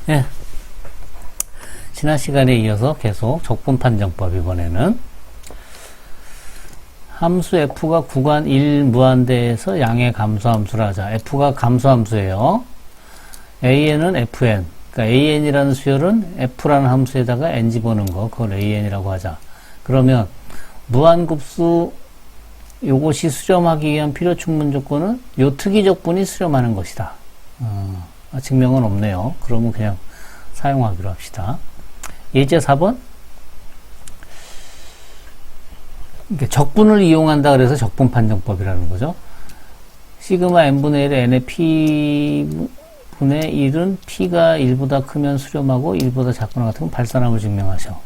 예. 지난 시간에 이어서 계속 적분 판정법, 이번에는 함수 f가 구간 1 무한대에서 양의 감소함수를 하자. f가 감소함수예요. an은 fn, 그러니까 an이라는 수열은 f라는 함수에다가 n 집어넣은 거, 그걸 an이라고 하자. 그러면 무한급수 요것이 수렴하기 위한 필요 충분 조건은 요 특이적분이 수렴하는 것이다. 증명은 없네요. 그러면 그냥 사용하기로 합시다. 예제 4번. 적분을 이용한다 그래서 적분 판정법이라는 거죠. 시그마 n분의 1의 n의 p분의 1은 p가 1보다 크면 수렴하고 1보다 작거나 같으면 발산함을 증명하셔.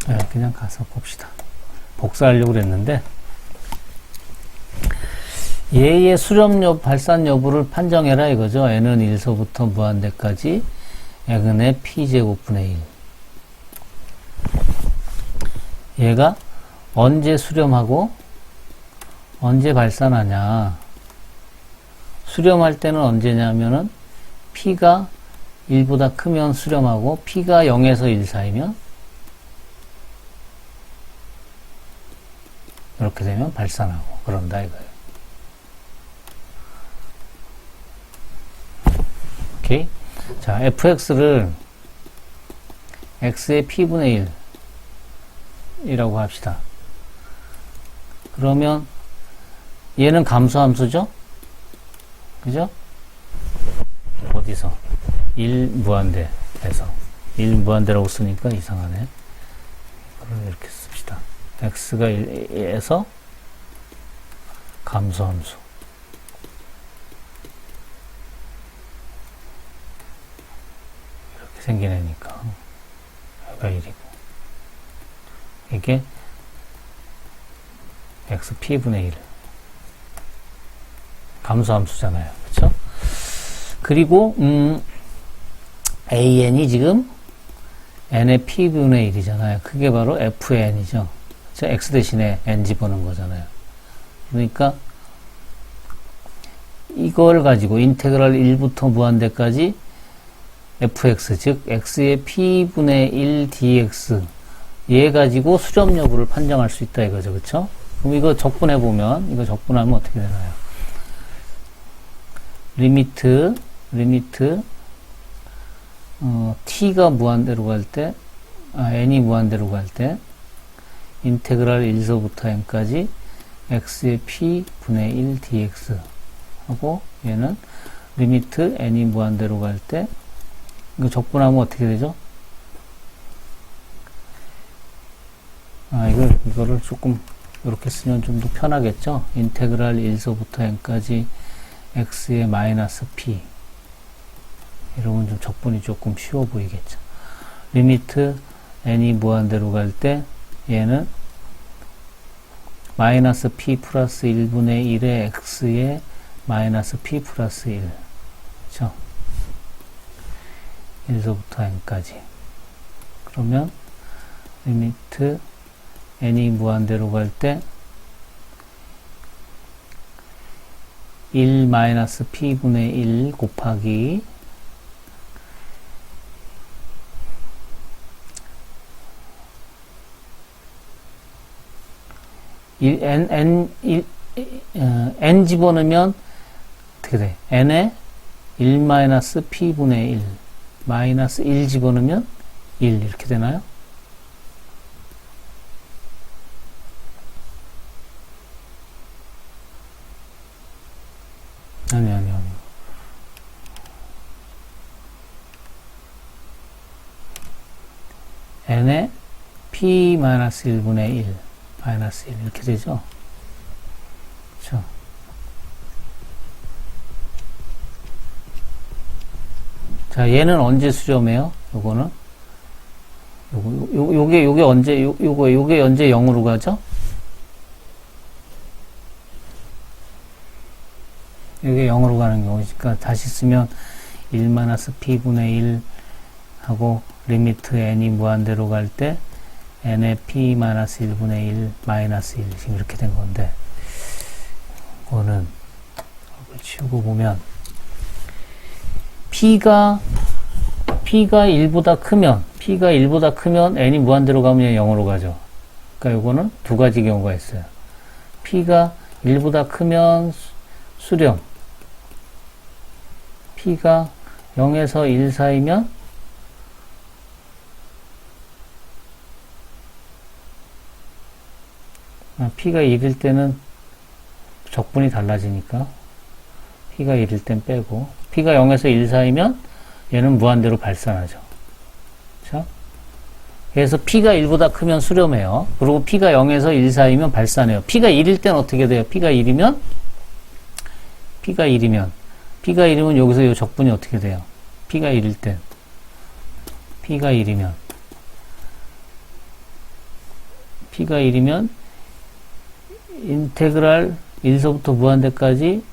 네, 그냥 가서 봅시다. 복사하려고 그랬는데, 얘의 수렴 발산 여부를 판정해라 이거죠. n은 1서부터 무한대까지 n의 p제곱분의 1. 얘가 언제 수렴하고 언제 발산하냐. 수렴할 때는 언제냐면은 p가 1보다 크면 수렴하고 p가 0에서 1 사이면, 이렇게 되면 발산하고 그런다 이거예요. 오케이. 자, fx를 x의 p분의 1이라고 합시다. 그러면 얘는 감소함수죠? 그죠? 어디서? 1 무한대에서. 1 무한대라고 쓰니까 이상하네. 그럼 이렇게 씁시다. x가 1에서 감소함수. 이렇게 생긴 애니까 여기가 1이고 이게 x p분의 1 감소함수잖아요. 그쵸? 그리고 an이 지금 n의 p분의 1이잖아요. 그게 바로 fn이죠. x 대신에 n 집어넣은 거잖아요. 그러니까 이걸 가지고 인테그랄 1부터 무한대까지 fx, 즉 x의 p분의 1 dx 얘 가지고 수렴 여부를 판정할 수 있다 이거죠. 그쵸? 그럼 이거 적분해보면, 이거 적분하면 어떻게 되나요? 리미트 t가 무한대로 갈 때, n이 무한대로 갈 때 인테그랄 1서부터 n까지 x의 p분의 1 dx 하고, 얘는 리미트 n이 무한대로 갈 때, 이거 적분하면 어떻게 되죠? 이거를 조금 이렇게 쓰면 좀 더 편하겠죠? 인테그랄 1서부터 n까지 x의 마이너스 p. 이러면 좀 적분이 조금 쉬워 보이겠죠? 리미트 n이 무한대로 갈 때 얘는 마이너스 p 플러스 1분의 1의 x의 마이너스 p 플러스 1. 그쵸? 1서부터 n까지. 그러면 리미트 n이 무한대로 갈 때 1 마이너스 p분의 1 곱하기 n 집어넣으면 어떻게 돼? n에 1 마이너스 p분의 1 마이너스 1 집어넣으면 1 이렇게 되나요? 아니. n에 p 마이너스 1분의 1 마이너스 1 이렇게 되죠. 그렇죠. 자, 얘는 언제 수렴해요? 요거는 요게 언제 요게 언제 0으로 가죠? 요게 0으로 가는 경우니까 다시 쓰면 1-p분의 1 하고 리미트 n이 무한대로 갈 때 n의 p-1분의 1 마이너스 1 지금 이렇게 된 건데, 이거는 치우고 보면 P가 1보다 크면 n이 무한대로 가면 0으로 가죠. 그러니까 이거는 두 가지 경우가 있어요. P가 1보다 크면 수렴, P가 0에서 1 사이면 P가 1일 때는 적분이 달라지니까 P가 1일 땐 빼고, P가 0에서 1 사이면 얘는 무한대로 발산하죠. 그렇죠? 그래서 P가 1보다 크면 수렴해요. 그리고 P가 0에서 1 사이면 발산해요. P가 1일 땐 어떻게 돼요? P가 1이면 여기서 이 적분이 어떻게 돼요? P가 1이면 인테그랄 1서부터 무한대까지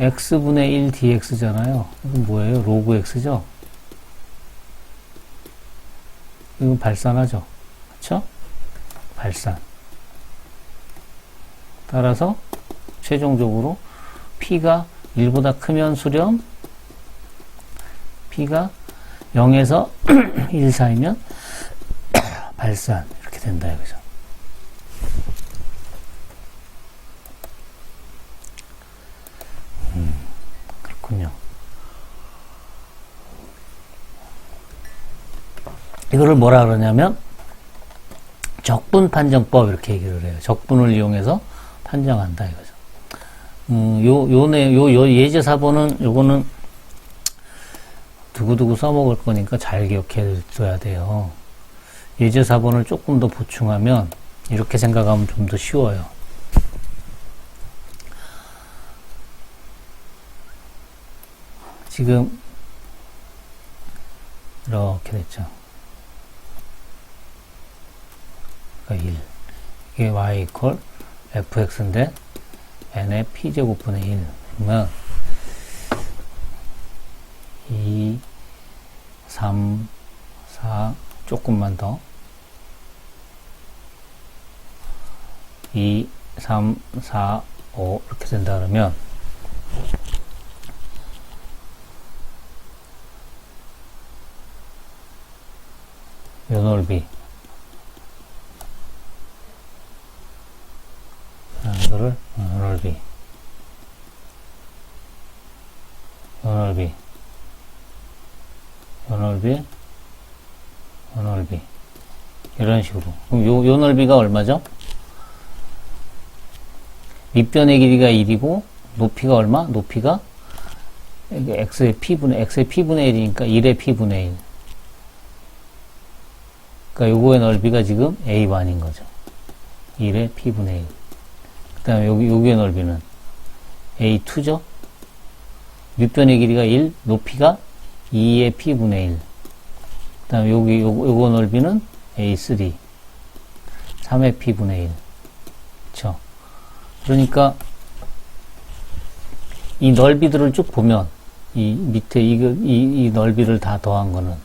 x분의 1 dx잖아요. 이건 뭐예요? 로그 x죠? 이건 발산하죠. 그쵸? 발산. 따라서 최종적으로 P가 1보다 크면 수렴, P가 0에서 1 사이면 발산. 이렇게 된다, 이거죠. 그렇군요. 이거를 뭐라 그러냐면 적분 판정법 이렇게 얘기를 해요. 적분을 이용해서 판정한다 이거죠. 요 예제 4번은 요거는 두고두고 써먹을 거니까 잘 기억해 둬야 돼요. 예제 4번을 조금 더 보충하면 이렇게 생각하면 좀 더 쉬워요. 지금 이렇게 됐죠. 그러니까 1. 이게 y 이퀄 fx인데 n의 p제곱분의 1. 그러면 2, 3, 4 조금만 더 2, 3, 4, 5 이렇게 된다 그러면 요 넓이 이거를 요 넓이 이런 식으로. 그럼 요 넓이가 얼마죠? 밑변의 길이가 1이고 높이가 얼마? 높이가 x의 p분의 1이니까 1의 p분의 1. 그러니까 요거의 넓이가 지금 a1인 거죠. 1의 p분의 1. 그 다음에 여기의 넓이는 a2죠. 밑변의 길이가 1, 높이가 2의 p분의 1. 그 다음에 요거 넓이는 a3. 3의 p분의 1. 그쵸. 그러니까 이 넓이들을 쭉 보면 이 밑에 이 넓이를 다 더한 거는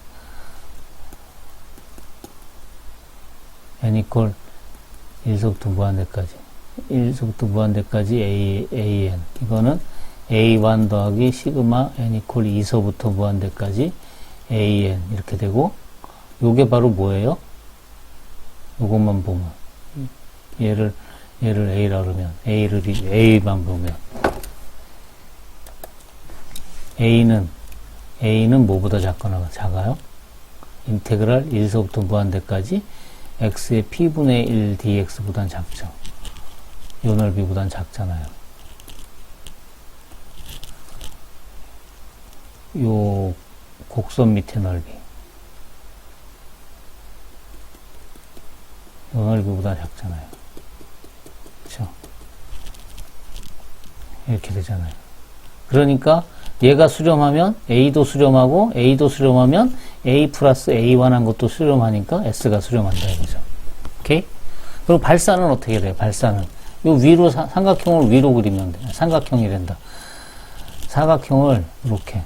n 이퀄 1서부터 무한대까지 an. 이거는 a1 더하기 시그마 n 이퀄 2서부터 무한대까지 an 이렇게 되고, 요게 바로 뭐예요? 요것만 보면 얘를 a라 그러면 a만 보면 a는 뭐보다 작아요? 인테그랄 1서부터 무한대까지 x의 p분의 1 dx보단 작죠. 요 넓이보단 작잖아요. 요 곡선 밑에 넓이 요 넓이보다 작잖아요. 그쵸? 이렇게 되잖아요. 그러니까 얘가 수렴하면 A도 수렴하고 A도 수렴하면 A 플러스 A1 한 것도 수렴하니까 S가 수렴한다 이거죠. 오케이? 그리고 발산은 어떻게 돼요? 발산은 요 위로 삼각형을 위로 그리면 돼요. 삼각형이 된다. 사각형을 이렇게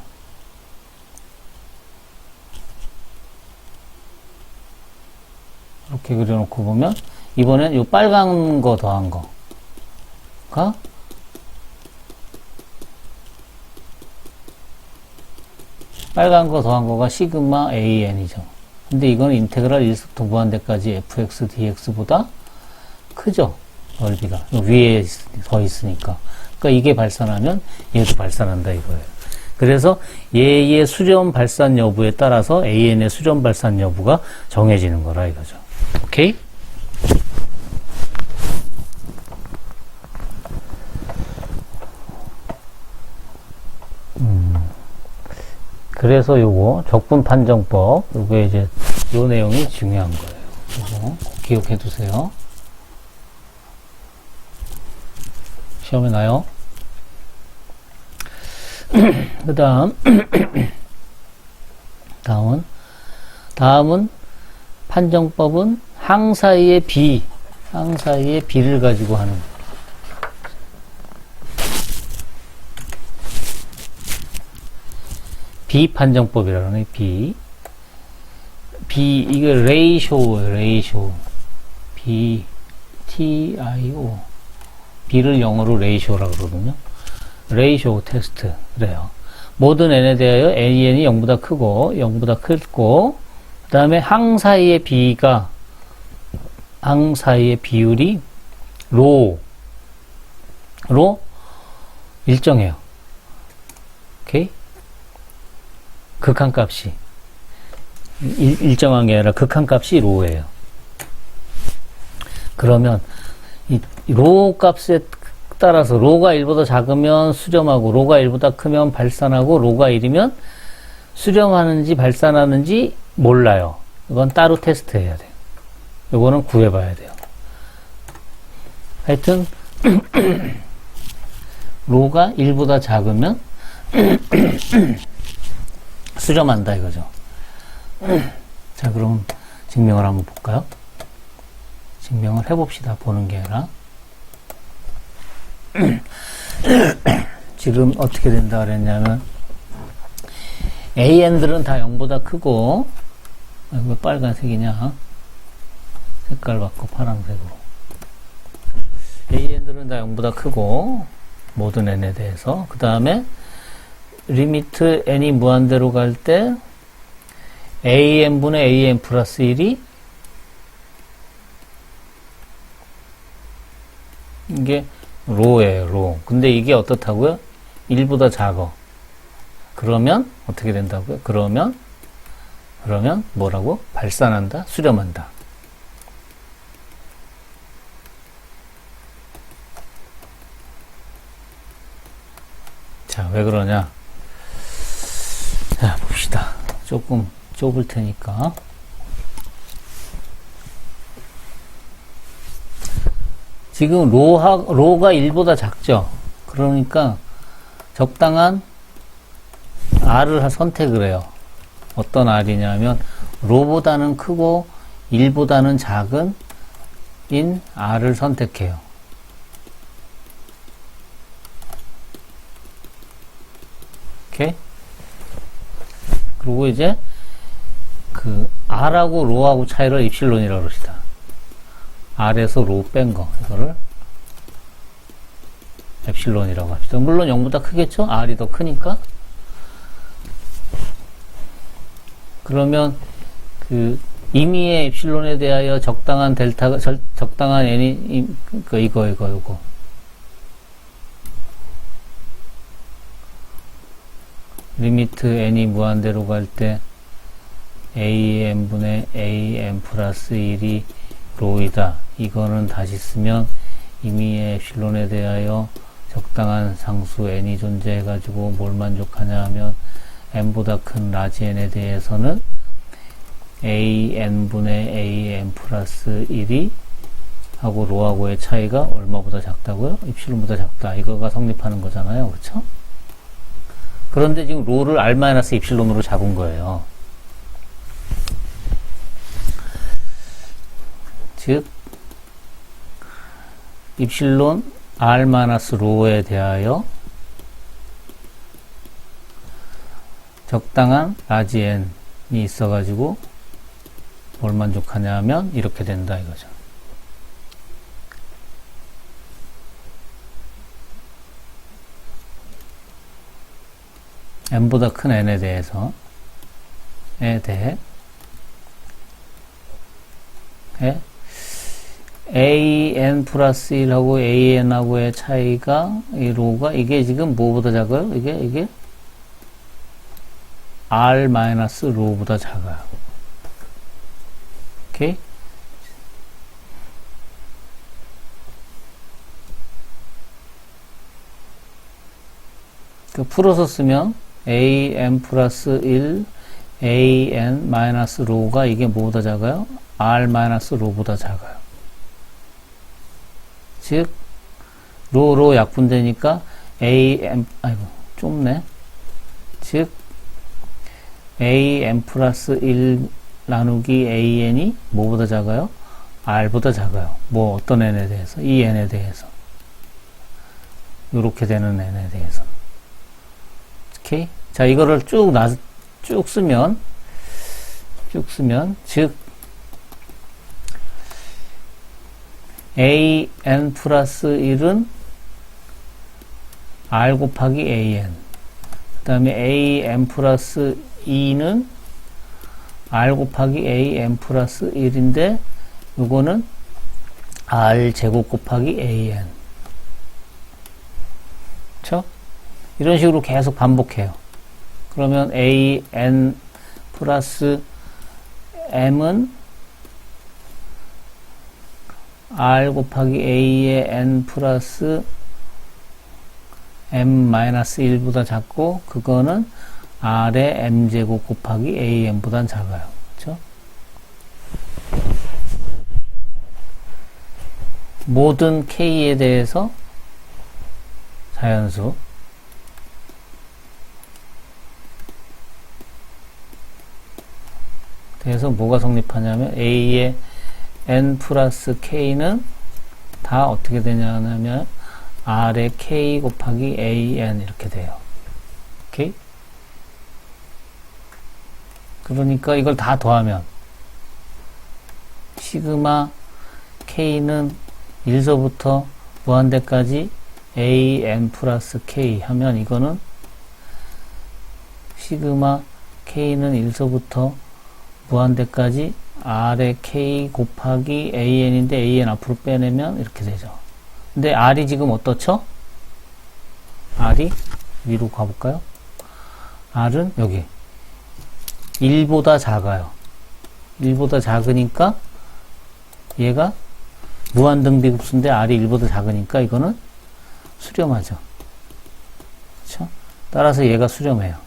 그려놓고 보면 이번엔 요 빨간 거 더한 거가 빨간 거 더한 거가 시그마 AN이죠. 근데 이거는 인테그랄 1부터 무한대까지 fx dx보다 크죠. 넓이가. 위에 더 있으니까. 그러니까 이게 발산하면 얘도 발산한다 이거예요. 그래서 얘의 수렴 발산 여부에 따라서 AN의 수렴 발산 여부가 정해지는 거라 이거죠. 오케이? 그래서 요거 적분 판정법 요게 이제 요 내용이 중요한 거예요. 요거 꼭 기억해 두세요. 시험에 나요. 그 다음은 판정법은 항 사이의 비를 가지고 하는 비판정법이라는 이게 레이쇼 TIO B를 영어로 레이쇼라고 그러거든요. 레이쇼 테스트 그래요. 모든 n에 대하여 AN이 0보다 크고 그 다음에 항 사이의 비율이 로 일정해요. 오케이? 극한값이 일정한 게 아니라 극한값이 로예요. 그러면 이 로 값에 따라서 로가 1보다 작으면 수렴하고 로가 1보다 크면 발산하고 로가 1이면 수렴하는지 발산하는지 몰라요. 이건 따로 테스트해야 돼요. 이거는 구해봐야 돼요. 하여튼 로가 1보다 작으면 수렴한다 이거죠. 자, 그럼 증명을 한번 볼까요? 증명을 해봅시다. 보는 게 아니라. 지금 어떻게 된다 그랬냐면 AN들은 다 0보다 크고 왜 빨간색이냐? 색깔 바꿔 파란색으로. AN들은 다 0보다 크고 모든 n에 대해서 그 다음에 리미트 n이 무한대로 갈 때 AN분의 AN 플러스 1이 이게 로예요, 로. 근데 이게 어떻다고요? 1보다 작아. 그러면 어떻게 된다고요? 그러면 뭐라고? 발산한다? 수렴한다. 자, 왜 그러냐? 자, 봅시다. 조금 좁을 테니까. 지금 로가 1보다 작죠? 그러니까 적당한 R을 선택을 해요. 어떤 R이냐면 로보다는 크고 1보다는 작은 인 R을 선택해요. 오케이? 그리고 이제 그 R하고 로하고 차이를 입실론이라고 그럽시다. R에서 로 뺀 거, 이거를 엡실론이라고 합시다. 물론 0보다 크겠죠? R이 더 크니까. 그러면 그 임의의 엡실론에 대하여 적당한 델타가 적당한 n이 이거 리미트 n이 무한대로 갈 때 AN분의 AN 플러스 1이 로이다. 이거는 다시 쓰면 임의의 엡실론에 대하여 적당한 상수 n이 존재해가지고 뭘 만족하냐 하면 n보다 큰 라지 n에 대해서는 AN분의 AN 플러스 1이 하고 로하고의 차이가 얼마보다 작다고요? 입실론보다 작다. 이거가 성립하는 거잖아요. 그렇죠? 그런데 지금 로를 R-입실론으로 잡은 거예요. 즉 입실론 R-로에 대하여 적당한 라지 n이 있어가지고 뭘 만족하냐 하면 이렇게 된다 이거죠. n보다 큰 n에 대해서 대해 an 플러스 1하고 an하고의 차이가 이 로가 이게 지금 뭐보다 작아요? 이게 r 마이너스 로보다 작아요. 오케이? 그 풀어서 쓰면 an 플러스 1 an 마이너스 로가 이게 뭐보다 작아요? r 마이너스 로보다 작아요. 즉 로 약분되니까 아이고 좁네. 즉 an 플러스 1 나누기 an이 뭐보다 작아요? r보다 작아요. 뭐 어떤 n에 대해서? 이 n에 대해서. 요렇게 되는 n에 대해서. 오케이? 자, 이거를 쭉 쓰면 즉 an 플러스 1은 r 곱하기 an, 그 다음에 an 플러스 2는 r 곱하기 an 플러스 1인데 요거는 r 제곱 곱하기 an. 그쵸? 이런 식으로 계속 반복해요. 그러면 an 플러스 m은 r 곱하기 a의 n 플러스 m 마이너스 1보다 작고 그거는 r의 m제곱 곱하기 an보단 작아요. 그렇죠? 모든 k에 대해서 자연수 그래서 뭐가 성립하냐면 a의 n 플러스 k는 다 어떻게 되냐면 r의 k 곱하기 an 이렇게 돼요. 오케이? 그러니까 이걸 다 더하면 시그마 k는 1서부터 무한대까지 an 플러스 k 하면 이거는 시그마 k는 1서부터 무한대까지 r의 k 곱하기 an인데 an 앞으로 빼내면 이렇게 되죠. 근데 r이 지금 어떻죠? r이 위로 가볼까요? r은 여기 1보다 작아요. 1보다 작으니까 얘가 무한등비급수인데 r이 1보다 작으니까 이거는 수렴하죠. 그렇죠? 따라서 얘가 수렴해요.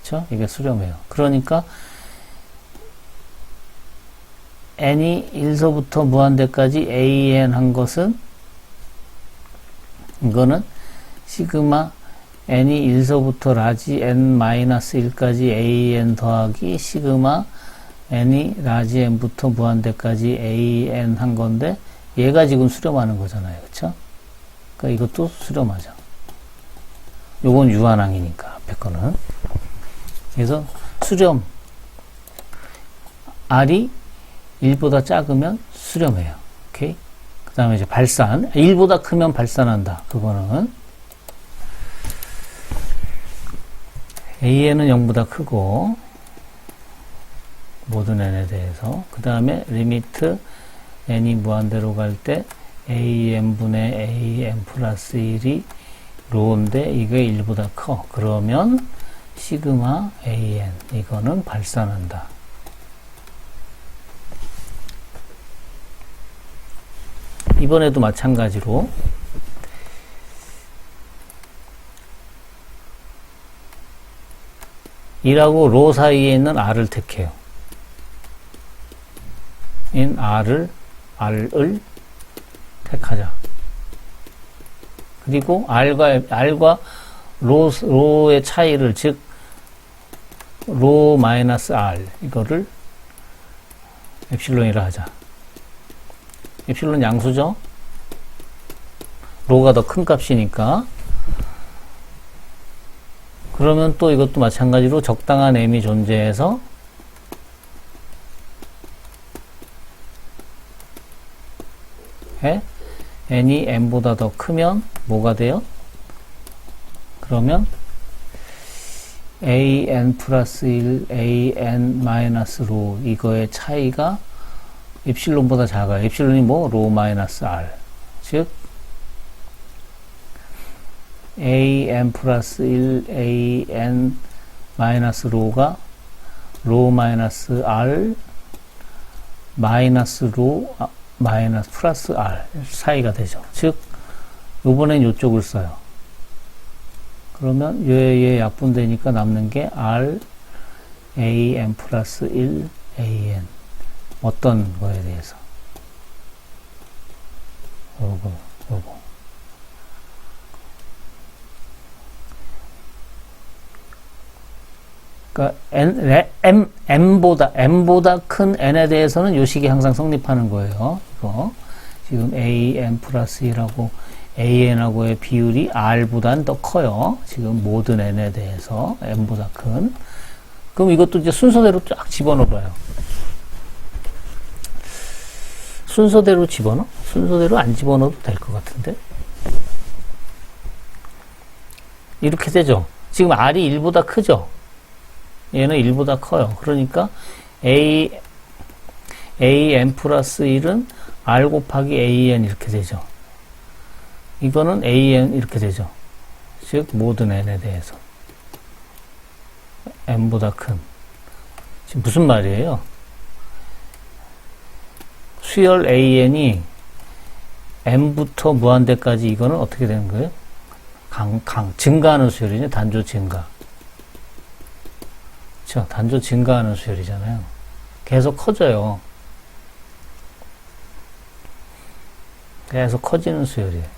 그렇죠? 이게 수렴해요. 그러니까 n이 1서부터 무한대까지 an 한 것은 이거는 시그마 n이 1서부터 라지 n 마이너스 1까지 an 더하기 시그마 n이 라지 n부터 무한대까지 an 한 건데 얘가 지금 수렴하는 거잖아요. 그쵸? 그러니까 이것도 수렴하죠. 요건 유한항이니까 앞에 거는. 그래서 수렴 r이 1보다 작으면 수렴해요. 오케이? 그 다음에 이제 발산. 1보다 크면 발산한다. 그거는. an은 0보다 크고, 모든 n에 대해서. 그 다음에 리미트 n이 무한대로 갈 때 an분의 an 플러스 1이 로인데 이게 1보다 커. 그러면 시그마 an. 이거는 발산한다. 이번에도 마찬가지로 이라고 로 사이에 있는 r을 택해요. 인 r을 택하자. 그리고 r과 로의 차이를 즉 로 마이너스 r 이거를 엡실론이라 하자. 엡실론 양수죠? 로가 더 큰 값이니까. 그러면 또 이것도 마찬가지로 적당한 m이 존재해서 n이 m보다 더 크면 뭐가 돼요? 그러면 an 플러스 1, an 마이너스 로 이거의 차이가 입실론보다 작아요. 입실론이 뭐? 로 마이너스 r. 즉 an 플러스 1, an 마이너스 로가 로 마이너스 r 마이너스 로 마이너스 플러스 r 사이가 되죠. 즉 요번엔 요쪽을 써요. 그러면 얘 약분되니까 남는 게 r an 플러스 1 an 어떤 거에 대해서 요거 그러니까 m보다 큰 n에 대해서는 요 식이 항상 성립하는 거예요. 이거 지금 an 플러스 1하고 an하고의 비율이 r보단 더 커요. 지금 모든 n에 대해서 m보다 큰. 그럼 이것도 이제 순서대로 쫙 집어넣어봐요. 순서대로 집어넣어? 순서대로 안 집어넣어도 될 것 같은데. 이렇게 되죠. 지금 r이 1보다 크죠. 얘는 1보다 커요. 그러니까 an 플러스 1은 r 곱하기 an 이렇게 되죠. 이거는 an 이렇게 되죠. 즉 모든 n에 대해서 n보다 큰. 지금 무슨 말이에요? 수열 an이 n부터 무한대까지 이거는 어떻게 되는 거예요? 증가하는 수열이죠. 단조 증가. 그렇죠. 단조 증가하는 수열이잖아요. 계속 커져요. 계속 커지는 수열이에요.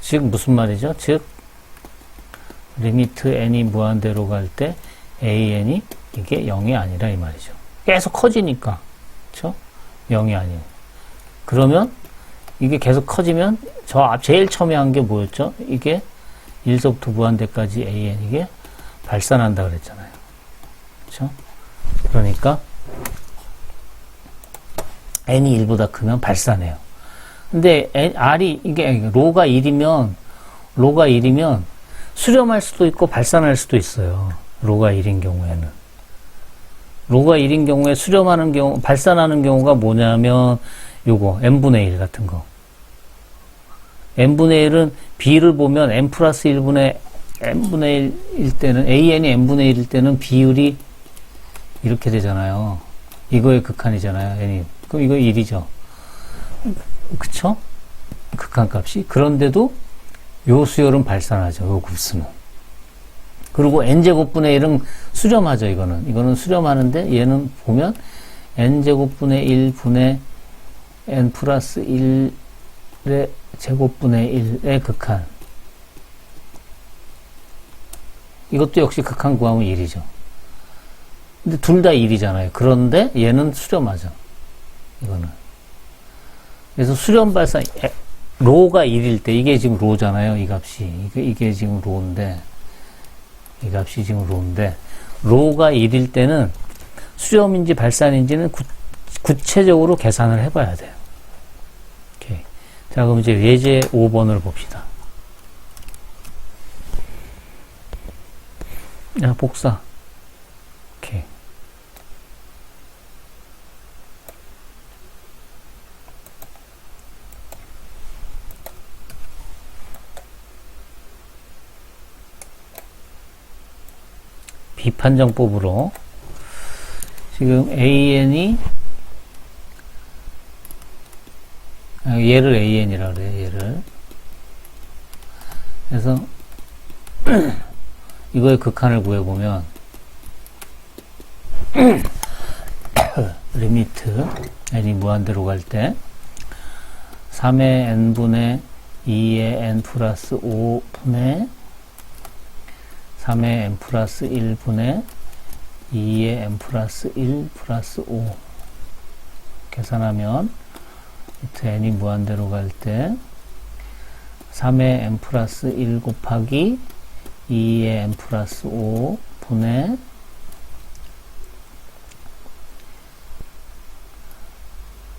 즉 무슨 말이죠? 즉 리미트 n이 무한대로 갈 때 an이 이게 0이 아니라 이 말이죠. 계속 커지니까. 그렇죠? 0이 아니에요. 그러면 이게 계속 커지면 저 앞 제일 처음에 한 게 뭐였죠? 이게 1서부터 무한대까지 an 이게 발산한다 그랬잖아요. 그렇죠? 그러니까 n이 1보다 크면 발산해요. 근데 r이 이게 로가 1이면 수렴할 수도 있고 발산할 수도 있어요. 로가 1인 경우에는. 로가 1인 경우에 수렴하는 경우, 발산하는 경우가 뭐냐면 요거 n분의 1 같은 거. n분의 1은 b를 보면 n 플러스 1분의 n분의 1일 때는 an이 n분의 1일 때는 비율이 이렇게 되잖아요. 이거의 극한이잖아요. n이. 그럼 이거 1이죠. 그쵸? 극한값이. 그런데도 요 수열은 발산하죠. 요 곱수는. 그리고 n제곱분의 1은 수렴하죠. 이거는 수렴하는데 얘는 보면 n제곱분의 1분의 n 플러스 1의 제곱분의 1의 극한. 이것도 역시 극한 구하면 1이죠. 근데 둘 다 1이잖아요. 그런데 얘는 수렴하죠. 이거는. 그래서 수렴 발산, 로가 1일 때, 이게 지금 로잖아요. 이 값이. 이게 지금 로인데, 이 값이 지금 로인데, 로가 1일 때는 수렴인지 발산인지는 구체적으로 계산을 해봐야 돼요. 오케이. 자, 그럼 이제 예제 5번을 봅시다. 야, 복사. 오케이. 비판정법으로 지금 an이 얘를 an이라 그래요. 얘를. 그래서 이거의 극한을 구해보면 리미트 n이 무한대로 갈 때 3의 n분의 2의 n 플러스 5분의 3의 n 플러스 1분의 2의 n 플러스 1 플러스 5 계산하면 밑에 n이 무한대로 갈 때 3의 n 플러스 1 곱하기 2의 n 플러스 5 분의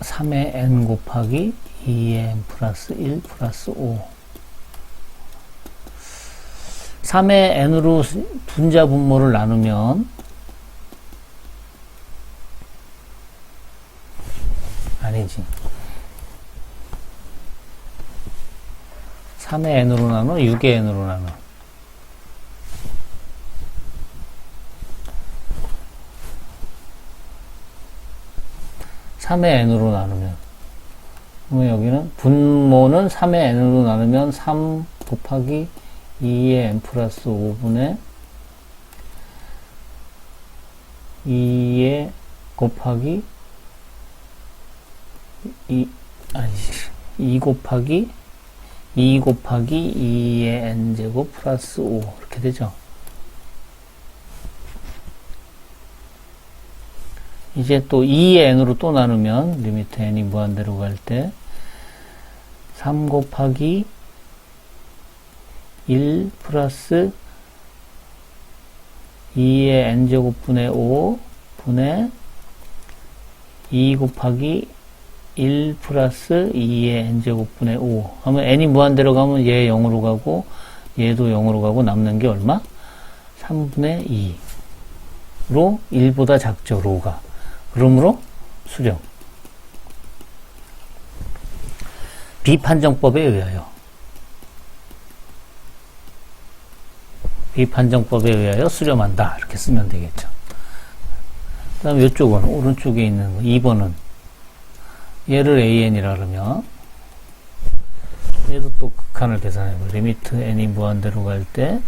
3의 n 곱하기 2의 n 플러스 1 플러스 5 3의 n으로 분자 분모를 나누면 아니지. 3의 n으로 나눠, 6의 n으로 나눠. (3의 n으로 나누면) 그러면 여기는 분모는 3의 n으로 나누면 3 곱하기 2의 n 플러스 5분의 2의 곱하기 2 곱하기 2의 n제곱 플러스 5 이렇게 되죠. 이제 또 2의 n으로 또 나누면 리미트 n이 무한대로 갈 때 3 곱하기 1 플러스 2의 n제곱분의 5 분의 2 곱하기 1 플러스 2의 n제곱분의 5 하면 n이 무한대로 가면 얘 0으로 가고 얘도 0으로 가고 남는 게 얼마? 3분의 2로 1보다 작죠, 로가. 그러므로 수렴. 비판정법에 의하여 수렴한다. 이렇게 쓰면 되겠죠. 그 다음에 이쪽은, 오른쪽에 있는 거, 2번은 얘를 AN이라 그러면 얘도 또 극한을 계산해보면 리미트 n이 무한대로 갈 때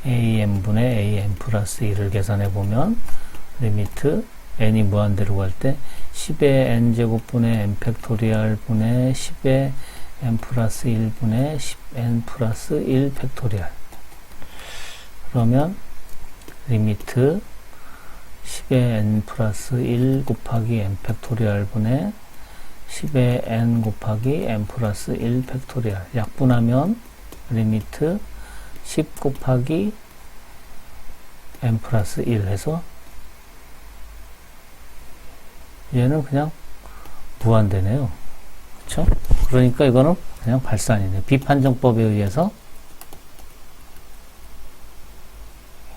AN분의 AN 플러스 1을 계산해보면 리미트 n이 무한대로 갈 때 10의 n제곱분의 n 팩토리얼 분의 10의 n 플러스 1분의 10n 플러스 1 팩토리얼. 그러면 리미트 10의 n 플러스 1 곱하기 n 팩토리얼 분의 10의 n 곱하기 n 플러스 1 팩토리얼. 약분하면 리미트 10 곱하기 n 플러스 1 해서 얘는 그냥 무한대네요. 그쵸? 그러니까 이거는 그냥 발산이네. 비판정법에 의해서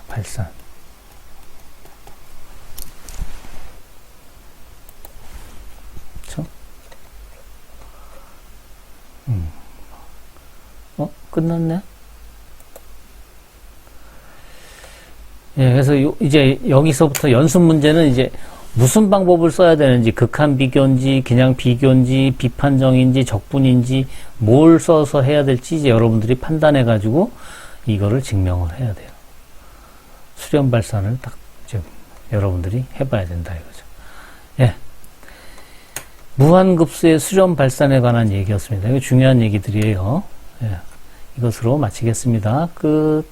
발산. 그쵸? 끝났네? 예, 그래서 이제 여기서부터 연습 문제는 이제 무슨 방법을 써야 되는지, 극한 비교인지, 그냥 비교인지, 비판정인지, 적분인지, 뭘 써서 해야 될지 이제 여러분들이 판단해가지고 이거를 증명을 해야 돼요. 수렴 발산을 딱 이제 여러분들이 해봐야 된다 이거죠. 예. 무한급수의 수렴 발산에 관한 얘기였습니다. 이거 중요한 얘기들이에요. 예. 이것으로 마치겠습니다. 끝.